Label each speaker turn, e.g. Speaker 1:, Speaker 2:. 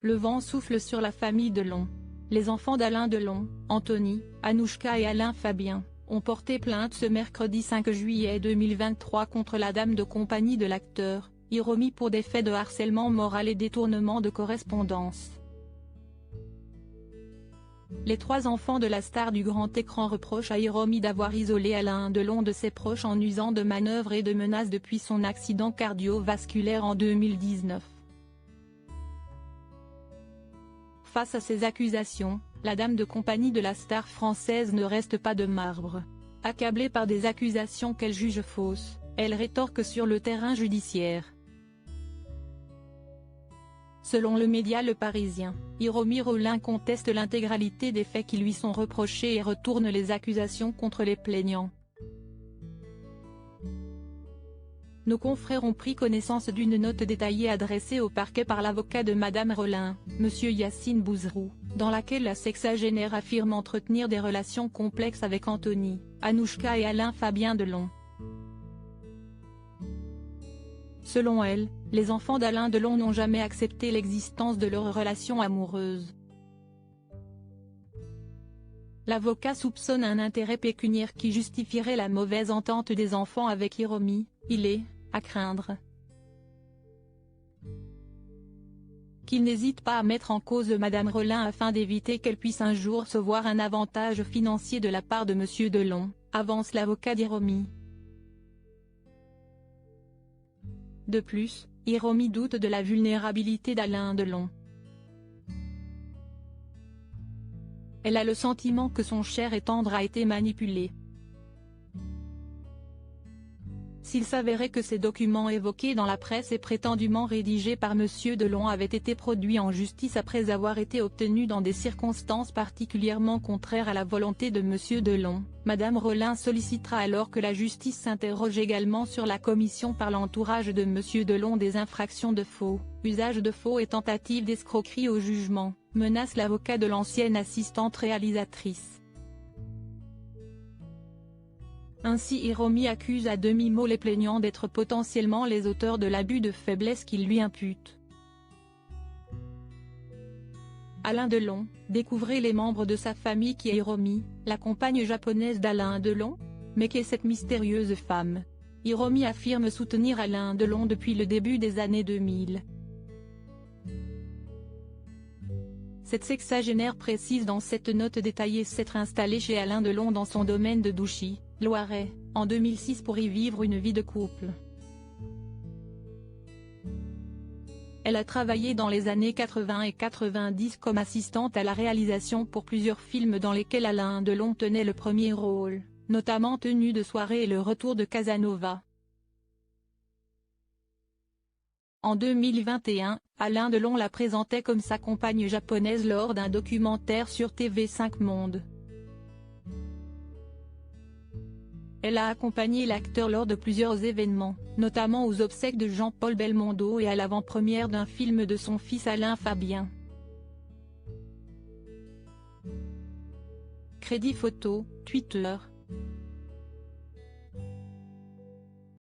Speaker 1: Le vent souffle sur la famille Delon. Les enfants d'Alain Delon, Anthony, Anouchka et Alain Fabien, ont porté plainte ce mercredi 5 juillet 2023 contre la dame de compagnie de l'acteur, Hiromi, pour des faits de harcèlement moral et détournement de correspondance. Les 3 enfants de la star du grand écran reprochent à Hiromi d'avoir isolé Alain Delon de ses proches en usant de manœuvres et de menaces depuis son accident cardiovasculaire en 2019. Face à ces accusations, la dame de compagnie de la star française ne reste pas de marbre. Accablée par des accusations qu'elle juge fausses, elle rétorque sur le terrain judiciaire. Selon le média Le Parisien, Hiromi Rollin conteste l'intégralité des faits qui lui sont reprochés et retourne les accusations contre les plaignants. Nos confrères ont pris connaissance d'une note détaillée adressée au parquet par l'avocat de Madame Rollin, M. Yassine Bouzrou, dans laquelle la sexagénaire affirme entretenir des relations complexes avec Anthony, Anouchka et Alain Fabien Delon. Selon elle, les enfants d'Alain Delon n'ont jamais accepté l'existence de leur relation amoureuse. L'avocat soupçonne un intérêt pécuniaire qui justifierait la mauvaise entente des enfants avec Hiromi. Il est, à craindre, qu'il n'hésite pas à mettre en cause Madame Rollin afin d'éviter qu'elle puisse un jour recevoir un avantage financier de la part de Monsieur Delon, avance l'avocat d'Hiromi. De plus, Hiromi doute de la vulnérabilité d'Alain Delon. Elle a le sentiment que son cher et tendre a été manipulé. S'il s'avérait que ces documents évoqués dans la presse et prétendument rédigés par Monsieur Delon avaient été produits en justice après avoir été obtenus dans des circonstances particulièrement contraires à la volonté de Monsieur Delon, Madame Rollin sollicitera alors que la justice s'interroge également sur la commission par l'entourage de Monsieur Delon des infractions de faux, usage de faux et tentative d'escroquerie au jugement, menace l'avocat de l'ancienne assistante réalisatrice. Ainsi Hiromi accuse à demi-mot les plaignants d'être potentiellement les auteurs de l'abus de faiblesse qu'il lui impute. Alain Delon, découvrez les membres de sa famille qui est Hiromi, la compagne japonaise d'Alain Delon. Mais qu'est cette mystérieuse femme? Hiromi affirme soutenir Alain Delon depuis le début des années 2000. Cette sexagénaire précise dans cette note détaillée s'être installée chez Alain Delon dans son domaine de Douchy, Loiret, en 2006 pour y vivre une vie de couple. Elle a travaillé dans les années 80 et 90 comme assistante à la réalisation pour plusieurs films dans lesquels Alain Delon tenait le premier rôle, notamment Tenue de soirée et Le retour de Casanova. En 2021, Alain Delon la présentait comme sa compagne japonaise lors d'un documentaire sur TV5 Monde. Elle a accompagné l'acteur lors de plusieurs événements, notamment aux obsèques de Jean-Paul Belmondo et à l'avant-première d'un film de son fils Alain Fabien. Crédit photo, Twitter.